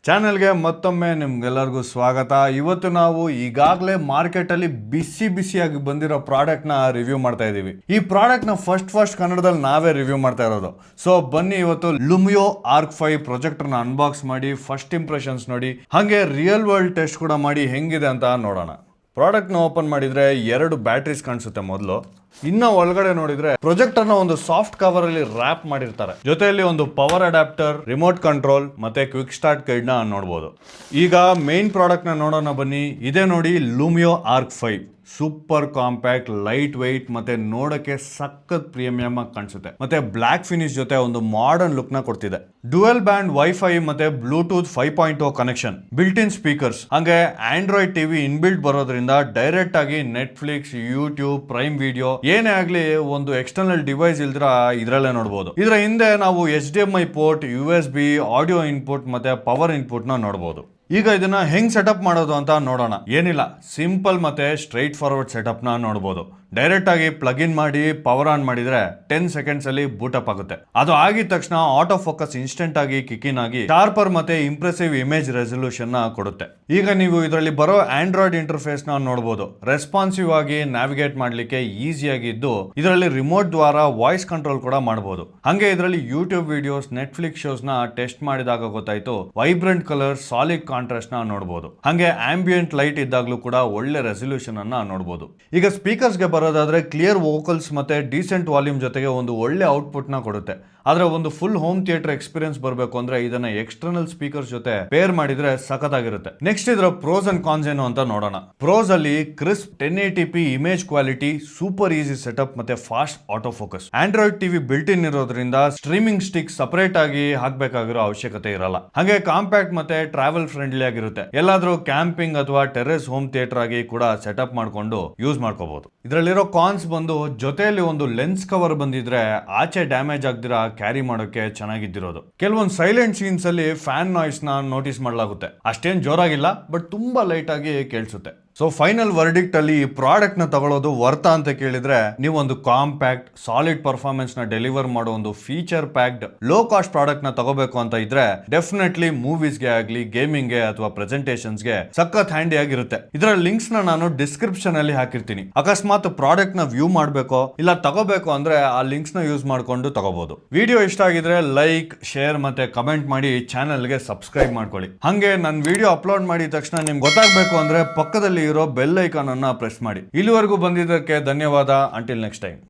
ಚಾನೆಲ್ಗೆ ಮತ್ತೊಮ್ಮೆ ನಿಮ್ಗೆಲ್ಲರಿಗೂ ಸ್ವಾಗತ. ಇವತ್ತು ನಾವು ಈಗಾಗಲೇ ಮಾರ್ಕೆಟಲ್ಲಿ ಬಿಸಿಯಾಗಿ ಬಂದಿರೋ ಪ್ರಾಡಕ್ಟ್ನ ರಿವ್ಯೂ ಮಾಡ್ತಾ ಇದ್ದೀವಿ. ಈ ಪ್ರಾಡಕ್ಟ್ನ ಫಸ್ಟ್ ಕನ್ನಡದಲ್ಲಿ ನಾವೇ ರಿವ್ಯೂ ಮಾಡ್ತಾ ಇರೋದು. ಸೊ ಬನ್ನಿ ಇವತ್ತು ಲುಮಿಯೋ ಆರ್ಕ್ 5 ಪ್ರೊಜೆಕ್ಟರ್ನ ಅನ್ಬಾಕ್ಸ್ ಮಾಡಿ ಫಸ್ಟ್ ಇಂಪ್ರೆಷನ್ಸ್ ನೋಡಿ, ಹಾಗೆ ರಿಯಲ್ ವರ್ಲ್ಡ್ ಟೆಸ್ಟ್ ಕೂಡ ಮಾಡಿ ಹೆಂಗಿದೆ ಅಂತ ನೋಡೋಣ. ಪ್ರಾಡಕ್ಟ್ನ ಓಪನ್ ಮಾಡಿದ್ರೆ 2 ಬ್ಯಾಟ್ರೀಸ್ ಕಾಣಿಸುತ್ತೆ ಮೊದಲು. ಇನ್ನ ಒಳಗಡೆ ನೋಡಿದ್ರೆ ಪ್ರೊಜೆಕ್ಟರ್ನ ಒಂದು ಸಾಫ್ಟ್ ಕವರ್ ಅಲ್ಲಿ ರ್ಯಾಪ್ ಮಾಡಿರ್ತಾರೆ. ಜೊತೆಯಲ್ಲಿ ಒಂದು ಪವರ್ ಅಡಾಪ್ಟರ್, ರಿಮೋಟ್ ಕಂಟ್ರೋಲ್ ಮತ್ತೆ ಕ್ವಿಕ್ ಸ್ಟಾರ್ಟ್ ಗೈಡ್ ನ ನೋಡಬಹುದು. ಈಗ ಮೇನ್ ಪ್ರಾಡಕ್ಟ್ ನ ನೋಡೋಣ ಬನ್ನಿ. ಇದೇ ನೋಡಿ Lumio Arc 5. Super compact, light weight ಮತ್ತೆ ನೋಡಕ್ಕೆ ಸಖತ್ ಪ್ರೀಮಿಯಂ ಆಗಿ ಕಾಣಿಸುತ್ತೆ. ಮತ್ತೆ ಬ್ಲಾಕ್ ಫಿನಿಶ್ ಜೊತೆ ಒಂದು ಮಾಡರ್ನ್ ಲುಕ್ ನ ಕೊಡ್ತಿದೆ. ಡ್ಯುಯಲ್ ಬ್ಯಾಂಡ್ ವೈಫೈ ಮತ್ತೆ Bluetooth 5.0 connection, built in speakers, ಹಂಗೆ ಆಂಡ್ರಾಯ್ಡ್ ಟಿವಿ ಇನ್ಬಿಲ್ಟ್ ಬರೋದ್ರಿಂದ ಡೈರೆಕ್ಟ್ ಆಗಿ ನೆಟ್ಫ್ಲಿಕ್ಸ್, ಯೂಟ್ಯೂಬ್, ಪ್ರೈಮ್ ವಿಡಿಯೋ ಏನೇ ಆಗ್ಲಿ ಒಂದು ಎಕ್ಸ್ಟರ್ನಲ್ ಡಿವೈಸ್ ಇಲ್ದ್ರ ಇದ್ರಲ್ಲೇ ನೋಡಬಹುದು. ಇದರ ಹಿಂದೆ ನಾವು HDMI port, USB, audio input ಮತ್ತೆ ಪವರ್ ಇನ್ಪುಟ್ ನ ನೋಡಬಹುದು. ಈಗ ಇದನ್ನ ಹೆಂಗ್ ಸೆಟಪ್ ಮಾಡೋದು ಅಂತ ನೋಡೋಣ. ಏನಿಲ್ಲ, ಸಿಂಪಲ್ ಮತ್ತೆ ಸ್ಟ್ರೈಟ್ ಫಾರ್ವರ್ಡ್ ಸೆಟಪ್ ನ ನೋಡಬಹುದು. ಡೈರೆಕ್ಟ್ ಆಗಿ ಪ್ಲಗ್ ಇನ್ ಮಾಡಿ ಪವರ್ ಆನ್ ಮಾಡಿದ್ರೆ 10 ಸೆಕೆಂಡ್ಸ್ ಅಲ್ಲಿ ಬೂಟ್ ಅಪ್ ಆಗುತ್ತೆ. ಅದು ಆಗಿದ ತಕ್ಷಣ ಆಟೋ ಫೋಕಸ್ ಇನ್ಸ್ಟೆಂಟ್ ಆಗಿ ಕಿಕ್ ಇನ್ ಆಗಿ ಶಾರ್ಪರ್ ಮತ್ತೆ ಇಂಪ್ರೆಸಿವ್ ಇಮೇಜ್ ರೆಸಲ್ಯೂಷನ್ ನ ಕೊಡುತ್ತೆ. ಈಗ ನೀವು ಇದರಲ್ಲಿ ಬರೋ ಆಂಡ್ರಾಯ್ಡ್ ಇಂಟರ್ಫೇಸ್ ನ ನೋಡಬಹುದು. ರೆಸ್ಪಾನ್ಸಿವ್ ಆಗಿ ನ್ಯಾವಿಗೇಟ್ ಮಾಡ್ಲಿಕ್ಕೆ ಈಸಿಯಾಗಿ ಇದ್ದು ಇದರಲ್ಲಿ ರಿಮೋಟ್ ದ್ವಾರ ವಾಯ್ಸ್ ಕಂಟ್ರೋಲ್ ಕೂಡ ಮಾಡಬಹುದು. ಹಂಗೆ ಇದರಲ್ಲಿ ಯೂಟ್ಯೂಬ್ ವಿಡಿಯೋಸ್, ನೆಟ್ಫ್ಲಿಕ್ಸ್ ಶೋಸ್ ನ ಟೆಸ್ಟ್ ಮಾಡಿದಾಗ ಗೊತ್ತಾಯ್ತು ವೈಬ್ರೆಂಟ್ ಕಲರ್, ಸಾಲಿಡ್ ಕಾಂಟ್ರಾಸ್ಟ್ ನ ನೋಡಬಹುದು. ಹಂಗೆ ಆಂಬಿಯಂಟ್ ಲೈಟ್ ಇದ್ದಾಗ್ಲೂ ಕೂಡ ಒಳ್ಳೆ ರೆಸಲ್ಯೂಷನ್ ಅನ್ನ ನೋಡಬಹುದು. ಈಗ ಸ್ಪೀಕರ್ಸ್ ಗೆ ಬರೋದಾದ್ರೆ ಕ್ಲಿಯರ್ ವೋಕಲ್ಸ್ ಮತ್ತೆ ಡೀಸೆಂಟ್ ವಾಲ್ಯೂಮ್ ಜೊತೆಗೆ ಒಂದು ಒಳ್ಳೆ ಔಟ್ಪುಟ್ ನ ಕೊಡುತ್ತೆ. ಆದ್ರೆ ಒಂದು ಫುಲ್ ಹೋಮ್ ಥಿಯೇಟರ್ ಎಕ್ಸ್ಪೀರಿಯನ್ಸ್ ಬರಬೇಕು ಅಂದ್ರೆ ಇದನ್ನ ಎಕ್ಸ್ಟರ್ನಲ್ ಸ್ಪೀಕರ್ಸ್ ಜೊತೆ ಪೇರ್ ಮಾಡಿದ್ರೆ ಸಖತ್ತಾಗಿರುತ್ತೆ. ನೆಕ್ಸ್ಟ್ ಇದರ ಪ್ರೋಸ್ ಅಂಡ್ ಕಾನ್ಸ್ ಏನು ಅಂತ ನೋಡೋಣ. ಪ್ರೋಸ್ ಅಲ್ಲಿ crisp 1080p image quality, super easy setup ಮತ್ತೆ fast auto focus. Android TV built in ಇರೋದ್ರಿಂದ ಸ್ಟ್ರೀಮಿಂಗ್ ಸ್ಟಿಕ್ ಸಪರೇಟ್ ಆಗಿ ಹಾಕ್ಬೇಕಾಗಿರೋ ಅವಶ್ಯಕತೆ ಇರಲ್ಲ. ಹಾಗೆ ಕಾಂಪ್ಯಾಕ್ಟ್ ಮತ್ತೆ ಟ್ರಾವೆಲ್ ಫ್ರೆಂಡ್ಲಿ ಆಗಿರುತ್ತೆ. ಎಲ್ಲಾದ್ರೂ ಕ್ಯಾಂಪಿಂಗ್ ಅಥವಾ ಟೆರೆಸ್ ಹೋಮ್ ಥಿಯೇಟರ್ ಆಗಿ ಕೂಡ ಸೆಟಪ್ ಮಾಡ್ಕೊಂಡು ಯೂಸ್ ಮಾಡ್ಕೋಬಹುದು. ಇದರಲ್ಲಿರೋ ಕಾನ್ಸ್ ಬಂದು ಜೊತೆಯಲ್ಲಿ ಒಂದು ಲೆನ್ಸ್ ಕವರ್ ಬಂದಿದ್ರೆ ಆಚೆ ಡ್ಯಾಮೇಜ್ ಆಗದಿರಾ ಕ್ಯಾರಿ ಮಾಡೋಕೆ ಚೆನ್ನಾಗಿದ್ದಿರೋದು. ಕೆಲವೊಂದು ಸೈಲೆಂಟ್ ಸೀನ್ಸ್ ಅಲ್ಲಿ ಫ್ಯಾನ್ ನಾಯ್ಸ್ ನ ನೋಟಿಸ್ ಮಾಡಲಾಗುತ್ತೆ. ಅಷ್ಟೇನ್ ಜೋರಾಗಿಲ್ಲ, ಬಟ್ ತುಂಬಾ ಲೈಟ್ ಆಗಿ ಕೇಳಿಸುತ್ತೆ. ಸೊ ಫೈನಲ್ ವರ್ಡಿಕ್ಟ್ ಅಲ್ಲಿ ಈ ಪ್ರಾಡಕ್ಟ್ ನ ತಗೊಳ್ಳೋದು ವರ್ತ ಅಂತ ಕೇಳಿದ್ರೆ, ನೀವು ಒಂದು ಕಾಂಪ್ಯಾಕ್ಟ್ ಸಾಲಿಡ್ ಪರ್ಫಾರ್ಮೆನ್ಸ್ ನ ಡೆಲಿವರ್ ಮಾಡೋ ಒಂದು feature packed low cost product ನ ತಗೋಬೇಕು ಅಂತ ಇದ್ರೆ ಡೆಫಿನೆಟ್ಲಿ ಮೂವೀಸ್ ಗೆ ಆಗ್ಲಿ, ಗೇಮಿಂಗ್ ಗೆ ಅಥವಾ ಪ್ರೆಸೆಂಟೇಷನ್ಸ್ ಗೆ ಸಖತ್ ಹ್ಯಾಂಡಿ ಆಗಿರುತ್ತೆ. ಇದರ ಲಿಂಕ್ಸ್ ನ ನಾನು ಡಿಸ್ಕ್ರಿಪ್ಷನ್ ಅಲ್ಲಿ ಹಾಕಿರ್ತೀನಿ. ಅಕಸ್ಮಾತ್ ಪ್ರಾಡಕ್ಟ್ ನ ವ್ಯೂ ಮಾಡಬೇಕು ಇಲ್ಲ ತಗೋಬೇಕು ಅಂದ್ರೆ ಆ ಲಿಂಕ್ಸ್ ನ ಯೂಸ್ ಮಾಡ್ಕೊಂಡು ತಗೋಬಹುದು. ವಿಡಿಯೋ ಇಷ್ಟ ಆಗಿದ್ರೆ ಲೈಕ್, ಶೇರ್ ಮತ್ತೆ ಕಮೆಂಟ್ ಮಾಡಿ ಚಾನೆಲ್ ಗೆ ಸಬ್ಸ್ಕ್ರೈಬ್ ಮಾಡ್ಕೊಳ್ಳಿ. ಹಂಗೆ ನನ್ನ ವಿಡಿಯೋ ಅಪ್ಲೋಡ್ ಮಾಡಿದ ತಕ್ಷಣ ನಿಮ್ಗೆ ಗೊತ್ತಾಗಬೇಕು ಅಂದ್ರೆ ಪಕ್ಕದಲ್ಲಿ ಇರೋ ಬೆಲ್ ಐಕಾನ್ ಅನ್ನ ಪ್ರೆಸ್ ಮಾಡಿ. ಇಲ್ಲಿವರೆಗೂ ಬಂದಿದ್ದಕ್ಕೆ ಧನ್ಯವಾದ. Until next time.